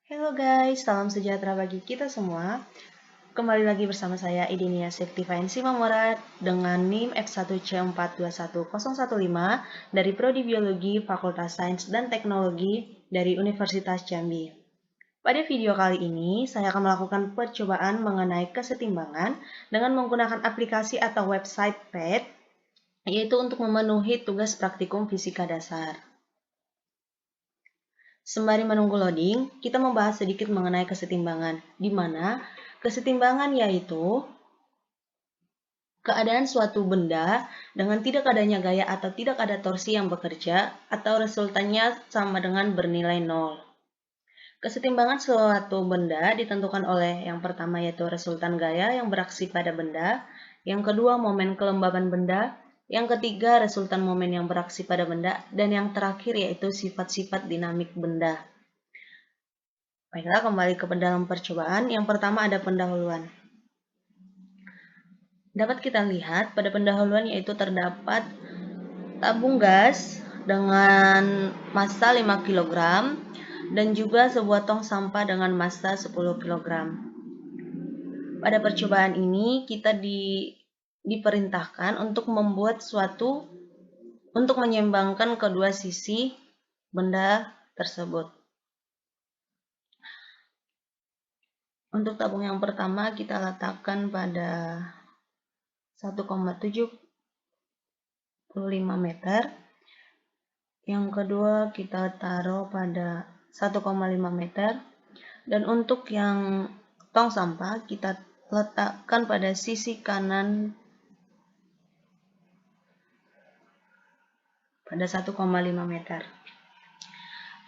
Halo guys, salam sejahtera bagi kita semua. Kembali lagi bersama saya Idinia Septivain Simamora dengan NIM F1C421015 dari Prodi Biologi Fakultas Sains dan Teknologi dari Universitas Jambi. Pada video kali ini, saya akan melakukan percobaan mengenai kesetimbangan dengan menggunakan aplikasi atau website PET, yaitu untuk memenuhi tugas praktikum fisika dasar. Sembari menunggu loading, kita membahas sedikit mengenai kesetimbangan, di mana kesetimbangan yaitu keadaan suatu benda dengan tidak adanya gaya atau tidak ada torsi yang bekerja, atau resultannya sama dengan bernilai 0. Kesetimbangan suatu benda ditentukan oleh yang pertama yaitu resultan gaya yang beraksi pada benda, yang kedua momen kelembaban benda, yang ketiga resultan momen yang beraksi pada benda, dan yang terakhir yaitu sifat-sifat dinamik benda. Baiklah, kembali ke dalam percobaan. Yang pertama ada pendahuluan. Dapat kita lihat pada pendahuluan yaitu terdapat tabung gas dengan massa 5 kg dan juga sebuah tong sampah dengan massa 10 kg. Pada percobaan ini kita diperintahkan untuk membuat untuk menyeimbangkan kedua sisi benda tersebut. Untuk tabung yang pertama kita letakkan pada 1,75 meter. Yang kedua kita taruh pada 1,5 meter. Dan untuk yang tong sampah kita letakkan pada sisi kanan pada 1,5 meter.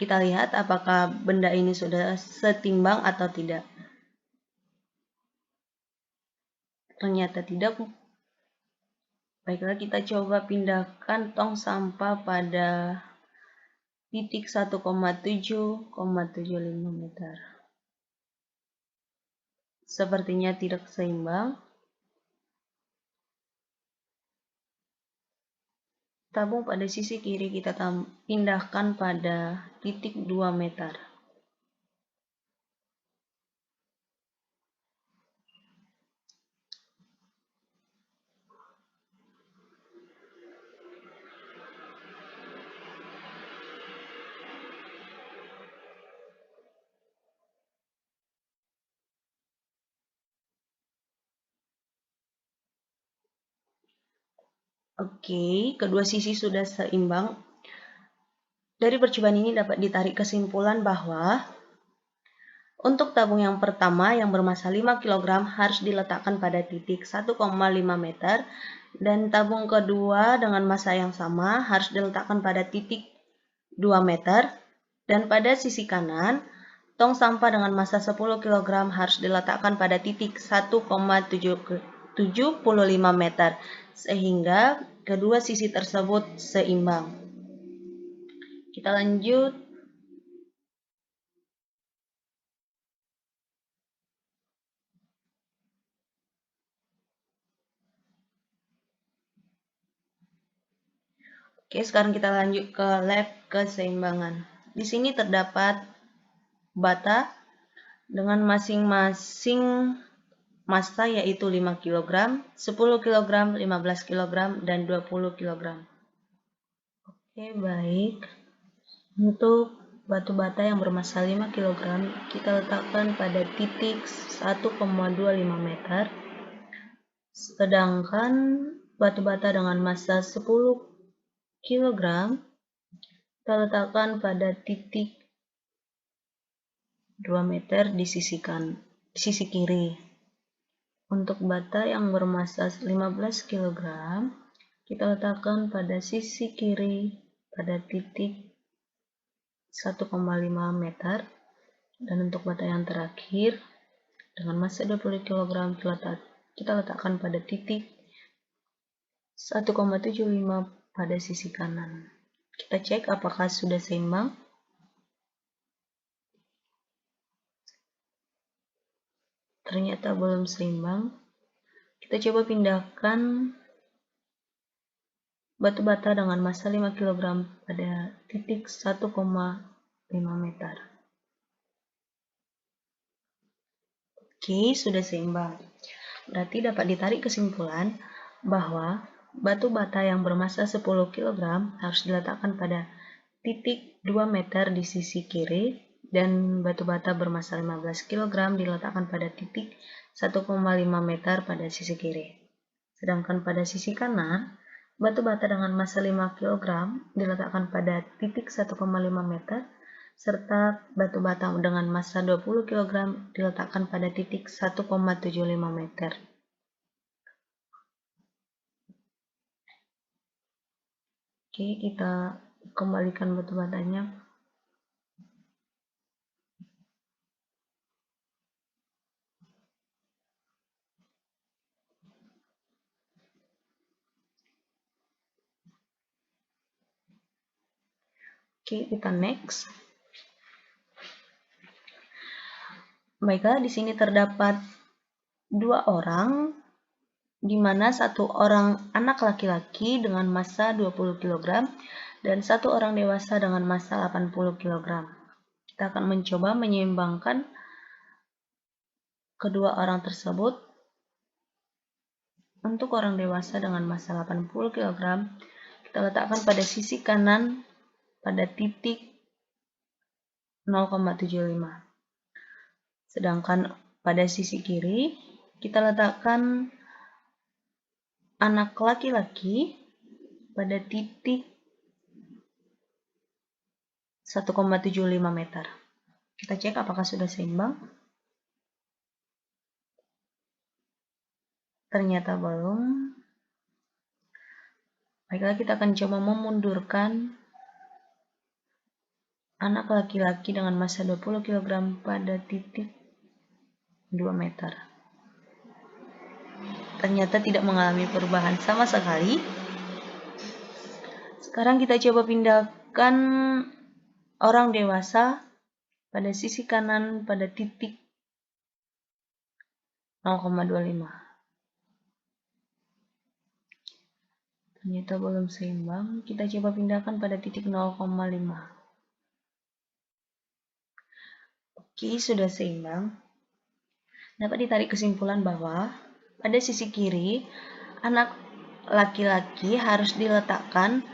Kita lihat apakah benda ini sudah setimbang atau tidak. Ternyata tidak. Baiklah, kita coba pindahkan tong sampah pada titik 1,7,75 meter. Sepertinya tidak seimbang. Tabung pada sisi kiri kita pindahkan pada titik 2 meter. Oke, kedua sisi sudah seimbang. Dari percobaan ini dapat ditarik kesimpulan bahwa untuk tabung yang pertama yang bermassa 5 kg harus diletakkan pada titik 1,5 meter dan tabung kedua dengan massa yang sama harus diletakkan pada titik 2 meter dan pada sisi kanan tong sampah dengan massa 10 kg harus diletakkan pada titik 1,75 meter sehingga kedua sisi tersebut seimbang. Kita lanjut. Oke, sekarang kita lanjut ke lab keseimbangan. Di sini terdapat bata dengan masing-masing massa yaitu 5 kg, 10 kg, 15 kg, dan 20 kg. Oke, baik. Untuk batu bata yang bermassa 5 kg, kita letakkan pada titik 1,25 meter. Sedangkan batu bata dengan massa 10 kg, kita letakkan pada titik 2 meter di sisi kiri. Untuk bata yang bermassa 15 kg, kita letakkan pada sisi kiri pada titik 1,5 meter. Dan untuk bata yang terakhir dengan massa 20 kg, kita letakkan pada titik 1,75 pada sisi kanan. Kita cek apakah sudah seimbang. Ternyata belum seimbang. Kita coba pindahkan batu bata dengan massa 5 kg pada titik 1,5 meter. Oke, sudah seimbang. Berarti dapat ditarik kesimpulan bahwa batu bata yang bermassa 10 kg harus diletakkan pada titik 2 meter di sisi kiri dan batu bata bermassa 15 kg diletakkan pada titik 1,5 meter pada sisi kiri. Sedangkan pada sisi kanan, batu bata dengan massa 5 kg diletakkan pada titik 1,5 meter serta batu bata dengan massa 20 kg diletakkan pada titik 1,75 meter. Oke, kita kembalikan batu batanya. Oke, kita next. Baiklah, di sini terdapat 2 orang, di mana 1 orang anak laki-laki dengan massa 20 kg dan 1 orang dewasa dengan massa 80 kg. Kita akan mencoba menyeimbangkan kedua orang tersebut. Untuk orang dewasa dengan massa 80 kg, kita letakkan pada sisi kanan pada titik 0,75. Sedangkan pada sisi kiri, kita letakkan anak laki-laki pada titik 1,75 meter. Kita cek apakah sudah seimbang. Ternyata belum. Baiklah, kita akan coba memundurkan anak laki-laki dengan massa 20 kg pada titik 2 meter. Ternyata tidak mengalami perubahan sama sekali. Sekarang kita coba pindahkan orang dewasa pada sisi kanan pada titik 0,25. Ternyata belum seimbang. Kita coba pindahkan pada titik 0,5. Oke, sudah seimbang. Dapat ditarik kesimpulan bahwa pada sisi kiri, anak laki-laki harus diletakkan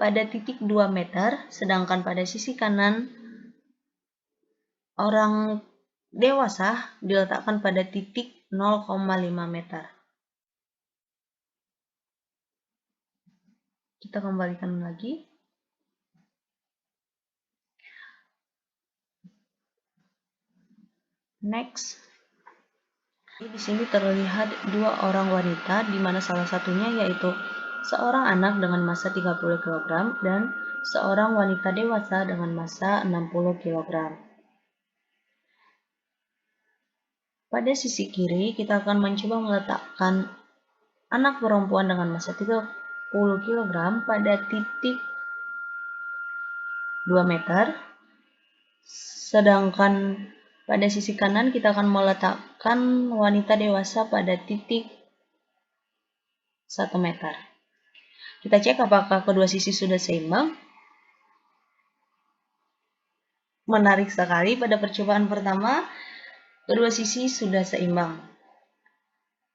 pada titik 2 meter, sedangkan pada sisi kanan, orang dewasa diletakkan pada titik 0,5 meter. Kita kembalikan lagi. Next. Di sini terlihat 2 orang wanita, di mana salah satunya yaitu seorang anak dengan massa 30 kg dan seorang wanita dewasa dengan massa 60 kg. Pada sisi kiri, kita akan mencoba meletakkan anak perempuan dengan massa 30 kg pada titik 2 meter. Sedangkan pada sisi kanan kita akan meletakkan wanita dewasa pada titik 1 meter. Kita cek apakah kedua sisi sudah seimbang. Menarik sekali, pada percobaan pertama, kedua sisi sudah seimbang.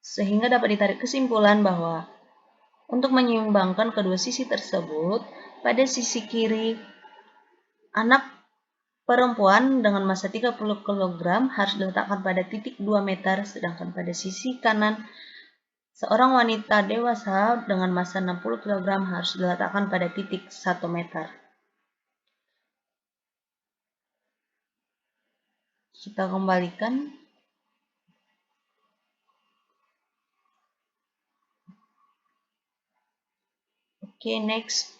Sehingga dapat ditarik kesimpulan bahwa untuk menyeimbangkan kedua sisi tersebut, pada sisi kiri, anak perempuan dengan massa 30 kg harus diletakkan pada titik 2 meter, sedangkan pada sisi kanan, seorang wanita dewasa dengan massa 60 kg harus diletakkan pada titik 1 meter. Kita kembalikan. Oke, next.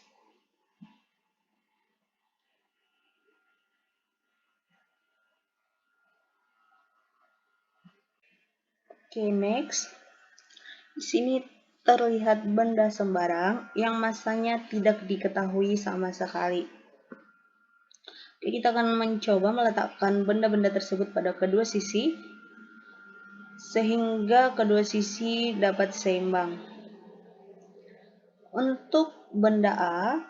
Oke, next. Di sini terlihat benda sembarang yang massanya tidak diketahui sama sekali. Jadi kita akan mencoba meletakkan benda-benda tersebut pada kedua sisi sehingga kedua sisi dapat seimbang. Untuk benda A,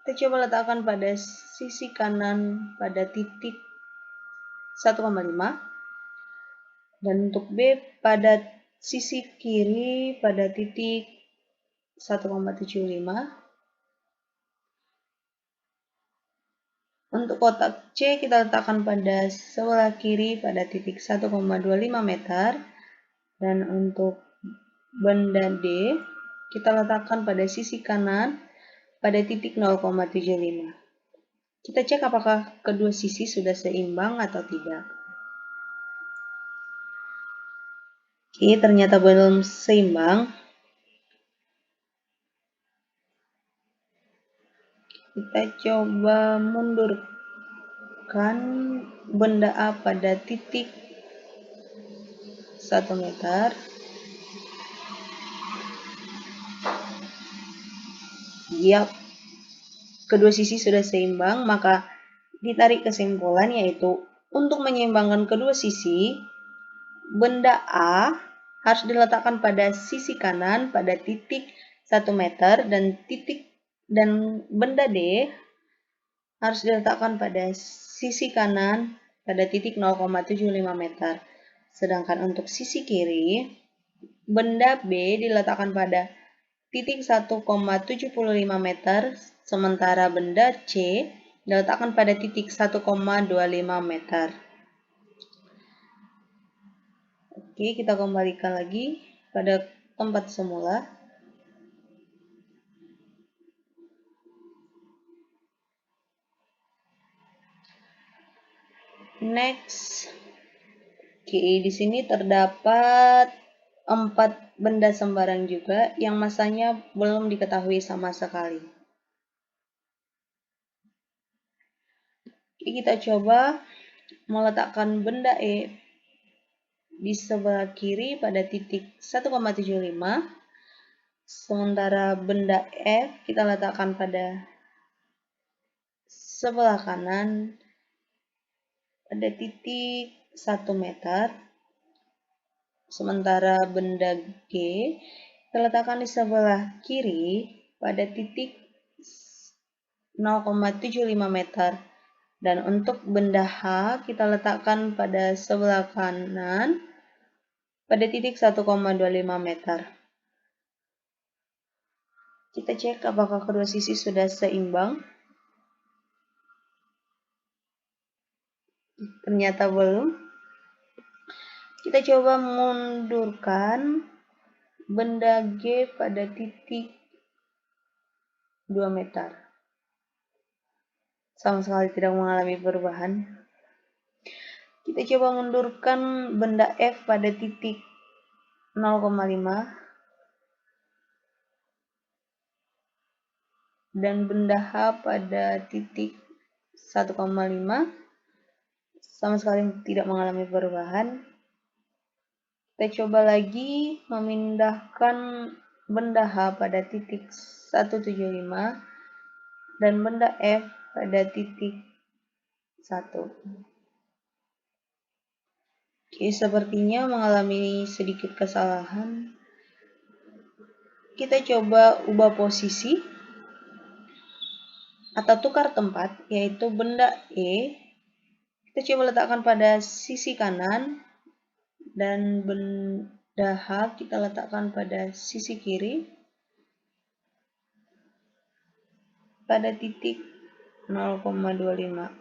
kita coba letakkan pada sisi kanan pada titik 1,5. Dan untuk B pada sisi kiri pada titik 1,75. Untuk kotak C kita letakkan pada sebelah kiri pada titik 1,25 meter. Dan untuk benda D kita letakkan pada sisi kanan pada titik 0,75. Kita cek apakah kedua sisi sudah seimbang atau tidak. Oke, ternyata belum seimbang. Kita coba mundurkan benda A pada titik 1 meter. Yap, kedua sisi sudah seimbang, maka ditarik kesimpulan yaitu untuk menyeimbangkan kedua sisi, benda A harus diletakkan pada sisi kanan pada titik 1 meter dan benda D harus diletakkan pada sisi kanan pada titik 0,75 meter. Sedangkan untuk sisi kiri, benda B diletakkan pada titik 1,75 meter, sementara benda C diletakkan pada titik 1,25 meter. Oke, kita kembalikan lagi pada tempat semula. Next. Oke, di sini terdapat 4 benda sembarang juga yang masanya belum diketahui sama sekali. Oke, kita coba meletakkan benda E di sebelah kiri pada titik 1,75. Sementara benda F kita letakkan pada sebelah kanan pada titik 1 meter. Sementara benda G kita letakkan di sebelah kiri pada titik 0,75 meter. Dan untuk benda H kita letakkan pada sebelah kanan pada titik 1,25 meter. Kita cek apakah kedua sisi sudah seimbang. Ternyata belum. Kita coba mundurkan benda G pada titik 2 meter. Sama sekali tidak mengalami perubahan. Kita coba mundurkan benda F pada titik 0,5 dan benda H pada titik 1,5. Sama sekali tidak mengalami perubahan. Kita coba lagi memindahkan benda H pada titik 175 dan benda F pada titik 1. Oke, sepertinya mengalami sedikit kesalahan. Kita coba ubah posisi atau tukar tempat, yaitu benda E kita coba letakkan pada sisi kanan dan benda H kita letakkan pada sisi kiri pada titik 0,25.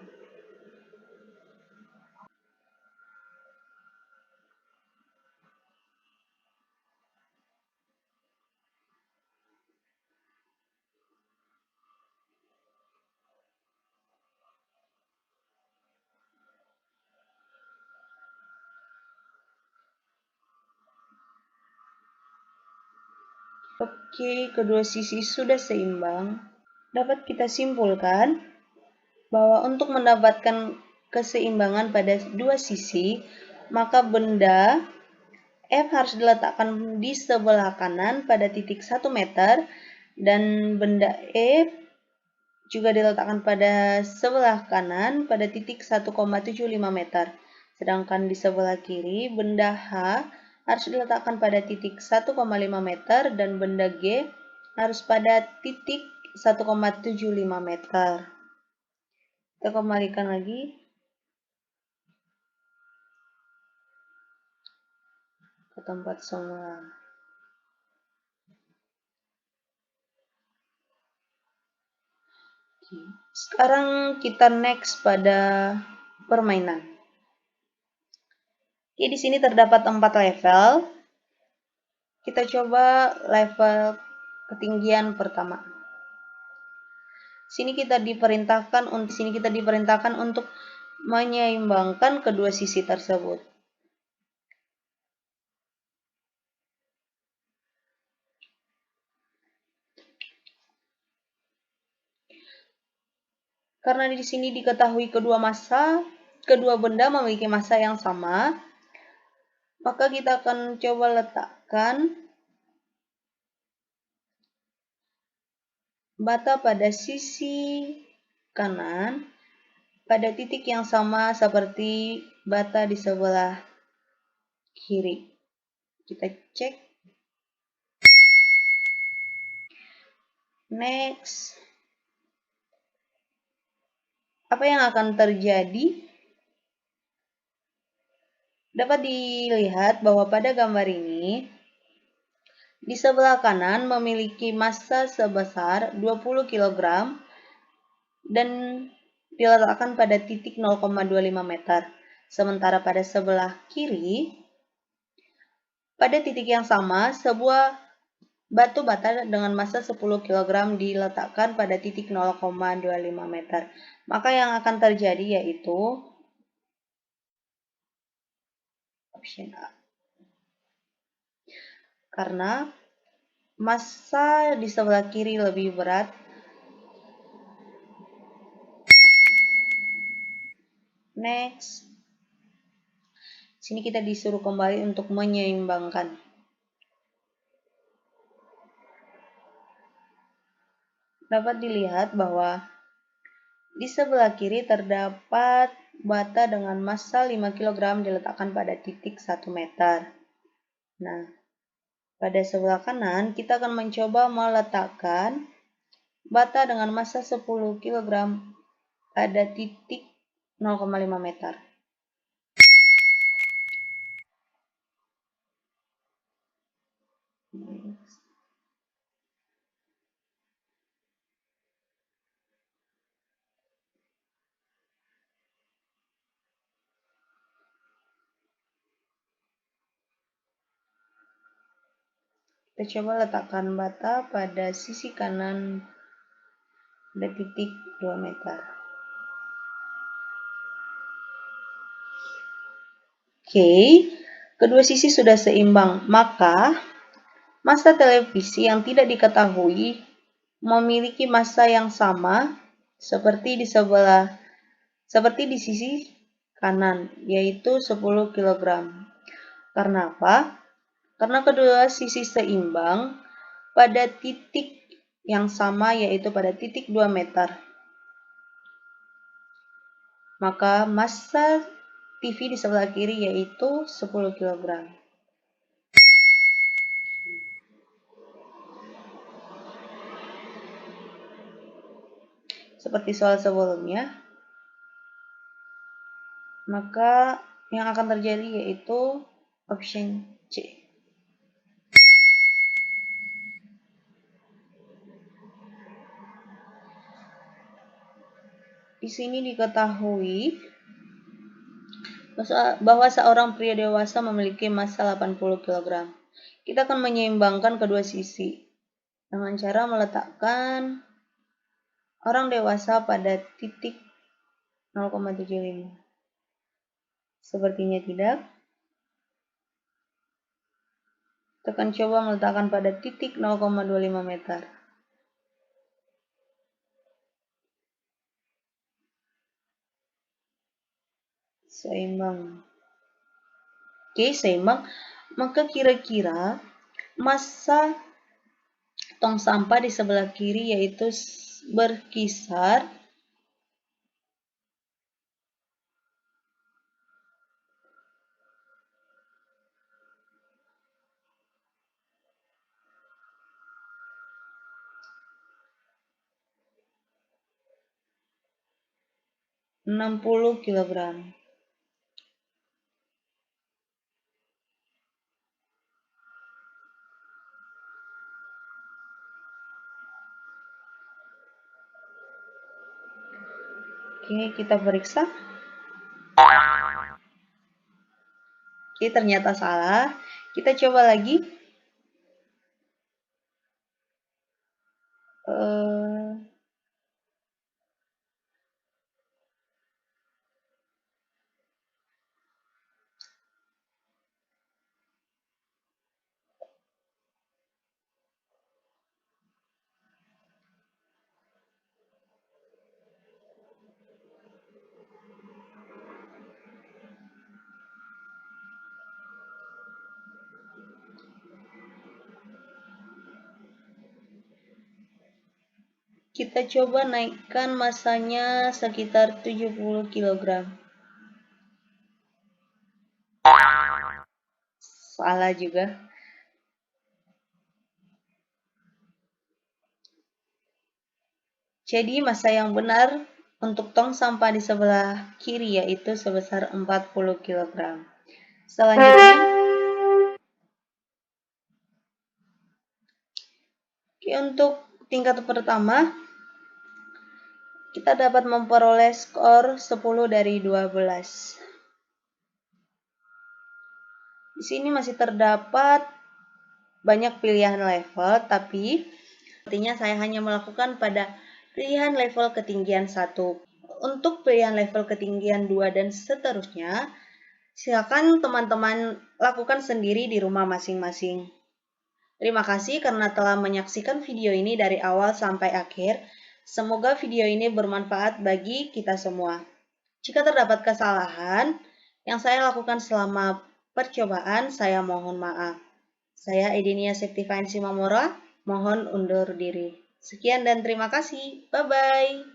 Oke, kedua sisi sudah seimbang. Dapat kita simpulkan bahwa untuk mendapatkan keseimbangan pada dua sisi, maka benda F harus diletakkan di sebelah kanan pada titik 1 meter dan benda E juga diletakkan pada sebelah kanan pada titik 1,75 meter. Sedangkan di sebelah kiri, benda H harus diletakkan pada titik 1,5 meter dan benda G harus pada titik 1,75 meter. Kita kembalikan lagi. ke tempat semula. Sekarang kita next pada permainan. Oke, di sini terdapat 4 level. Kita coba level ketinggian pertama. Sini kita diperintahkan untuk menyeimbangkan kedua sisi tersebut. Karena di sini diketahui kedua benda memiliki massa yang sama, maka kita akan coba letakkan bata pada sisi kanan pada titik yang sama seperti bata di sebelah kiri. Kita cek. Next. Apa yang akan terjadi? Dapat dilihat bahwa pada gambar ini, di sebelah kanan memiliki massa sebesar 20 kg dan diletakkan pada titik 0,25 meter. Sementara pada sebelah kiri, pada titik yang sama, sebuah batu bata dengan massa 10 kg diletakkan pada titik 0,25 meter. Maka yang akan terjadi yaitu option A. Karena massa di sebelah kiri lebih berat, next. Sini kita disuruh kembali untuk menyeimbangkan. Dapat dilihat bahwa di sebelah kiri terdapat bata dengan massa 5 kg diletakkan pada titik 1 meter. Nah, pada sebelah kanan kita akan mencoba meletakkan bata dengan massa 10 kg pada titik 0,5 meter. Kita coba letakkan bata pada sisi kanan pada titik 2 meter. Oke, kedua sisi sudah seimbang, maka massa televisi yang tidak diketahui memiliki massa yang sama seperti di sisi kanan, yaitu 10 kg. Karena apa? Karena kedua sisi seimbang pada titik yang sama, yaitu pada titik 2 meter. Maka massa TV di sebelah kiri yaitu 10 kg. Seperti soal sebelumnya, maka yang akan terjadi yaitu option C. Di sini diketahui bahwa seorang pria dewasa memiliki massa 80 kg. Kita akan menyeimbangkan kedua sisi dengan cara meletakkan orang dewasa pada titik 0,75. Sepertinya tidak. Kita akan coba meletakkan pada titik 0,25 meter. Seimbang. Oke, seimbang. Maka kira-kira massa tong sampah di sebelah kiri yaitu berkisar 60 kg. Oke, kita periksa. Oke, ternyata salah. Kita coba lagi. Kita coba naikkan masanya sekitar 70 kg. Salah juga. Jadi massa yang benar untuk tong sampah di sebelah kiri yaitu sebesar 40 kg. Selanjutnya, untuk tingkat pertama, kita dapat memperoleh skor 10 dari 12. Di sini masih terdapat banyak pilihan level, tapi artinya saya hanya melakukan pada pilihan level ketinggian 1. Untuk pilihan level ketinggian 2 dan seterusnya, silakan teman-teman lakukan sendiri di rumah masing-masing. Terima kasih karena telah menyaksikan video ini dari awal sampai akhir. Semoga video ini bermanfaat bagi kita semua. Jika terdapat kesalahan yang saya lakukan selama percobaan, saya mohon maaf. Saya Edinia Septifain Simamora, mohon undur diri. Sekian dan terima kasih. Bye-bye.